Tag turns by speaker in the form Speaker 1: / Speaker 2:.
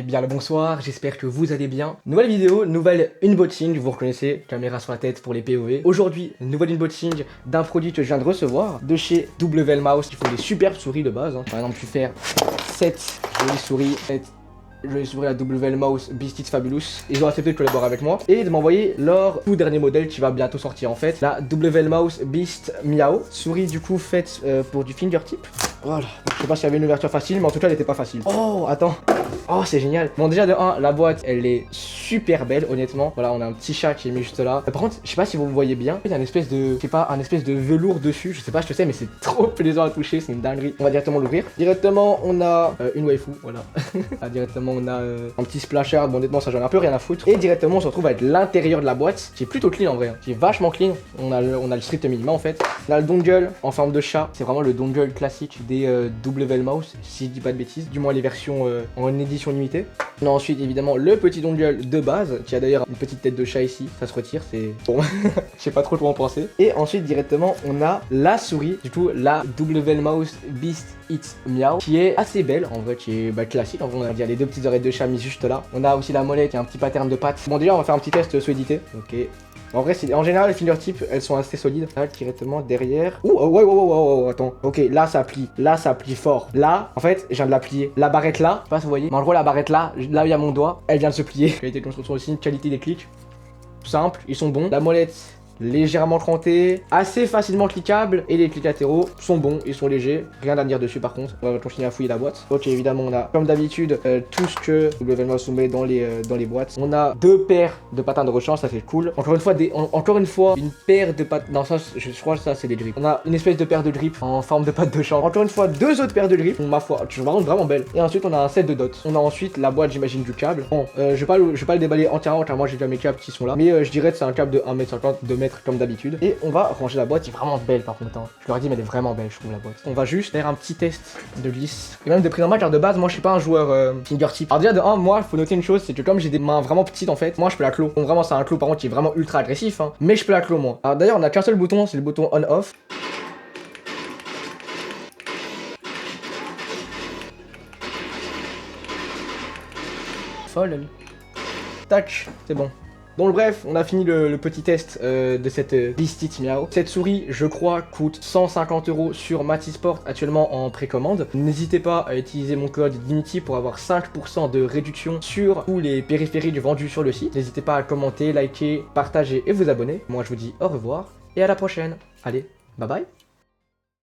Speaker 1: bien le bonsoir, j'espère que vous allez bien. Nouvelle vidéo, nouvelle unboxing, vous reconnaissez, caméra sur la tête pour les POV. Aujourd'hui, nouvelle unboxing d'un produit que je viens de recevoir de chez WL Mouse, qui font des superbes souris de base. Par exemple, je vais faire cette jolie souris, je vais s'ouvrir la WL Mouse Beast It's Fabulous. Ils ont accepté de collaborer avec moi et de m'envoyer leur tout dernier modèle qui va bientôt sortir en fait. La WL Mouse Beast Miao. Souris du coup faite pour du fingertip. Voilà. Je sais pas s'il y avait une ouverture facile, mais en tout cas elle était pas facile. Oh, attends. Oh, c'est génial. Bon, déjà de 1, la boîte elle est super belle, honnêtement. Voilà, on a un petit chat qui est mis juste là. Par contre, je sais pas si vous me voyez bien. Il y a une espèce de, je sais pas, un espèce de velours dessus. Je sais pas, je sais, mais c'est trop plaisant à toucher. C'est une dinguerie. On va directement l'ouvrir. Directement, on a une waifu. Voilà. Directement, on a un petit splasher. Bon, honnêtement, ça j'en ai un peu rien à foutre. Et directement, on se retrouve avec l'intérieur de la boîte qui est plutôt clean en vrai. Qui est vachement clean. On a le strict minimum en fait. On a le dongle en forme de chat. C'est vraiment le dongle classique des WL Mouse, si je dis pas de bêtises. Du moins les versions en édition limitée. On a ensuite évidemment le petit dongle de base qui a d'ailleurs une petite tête de chat ici. Ça se retire, c'est bon. Je sais pas trop quoi en penser. Et ensuite directement, on a la souris. Du coup, la WL Mouse Beast It's Miao qui est assez belle en vrai, qui est classique. En vrai, on va dire les deux petites oreilles de chat mises juste là. On a aussi la molette qui a un petit pattern de pattes. Bon, déjà, on va faire un petit test solidité. Ok. En vrai, en général, les fingertips, elles sont assez solides. Là, directement derrière. Ouh, oh, ouais, attends. Ok, là, ça plie. Là, ça plie fort. Là, en fait, je viens de la plier. La barrette là, je sais pas si vous voyez. Mais en gros, la barrette là où il y a mon doigt, elle vient de se plier. Qualité de construction aussi, qualité des clics. Simple, ils sont bons. La molette, légèrement crantée, assez facilement cliquable, et les clics latéraux sont bons, ils sont légers, rien à dire dessus par contre. On va continuer à fouiller la boîte. Ok, évidemment on a comme d'habitude tout ce que WL Mouse met dans les boîtes. On a deux paires de patins de rechange, ça c'est cool. Encore une fois une paire de patins, non ça je crois que ça c'est des grips. On a une espèce de paire de grips en forme de patte de change. Encore une fois deux autres paires de grips, ma foi, qui sont vraiment belles. Et ensuite on a un set de dots. On a ensuite la boîte, j'imagine, du câble. Bon, je vais pas le déballer entièrement car moi j'ai déjà mes câbles qui sont là, mais je dirais que c'est un câble de 1m50, 2 mètres comme d'habitude. Et on va ranger la boîte, qui est vraiment belle par contre. Je leur ai dit, mais elle est vraiment belle, je trouve, la boîte. On va juste faire un petit test de glisse et même de prise en main, car de base, moi je suis pas un joueur fingertip. Alors déjà de 1, moi, faut noter une chose, c'est que comme j'ai des mains vraiment petites en fait, moi je peux la clos. Donc vraiment, c'est un clos par contre qui est vraiment ultra agressif, hein, mais je peux la clos moi. Alors d'ailleurs, on a qu'un seul bouton, c'est le bouton on-off. Folle. Tac, c'est bon. Donc bref, on a fini le petit test de cette Beast It's Miao. Cette souris, je crois, coûte 150 € sur Matisport actuellement en précommande. N'hésitez pas à utiliser mon code Dignity pour avoir 5% de réduction sur tous les périphériques vendus sur le site. N'hésitez pas à commenter, liker, partager et vous abonner. Moi je vous dis au revoir et à la prochaine. Allez, bye bye.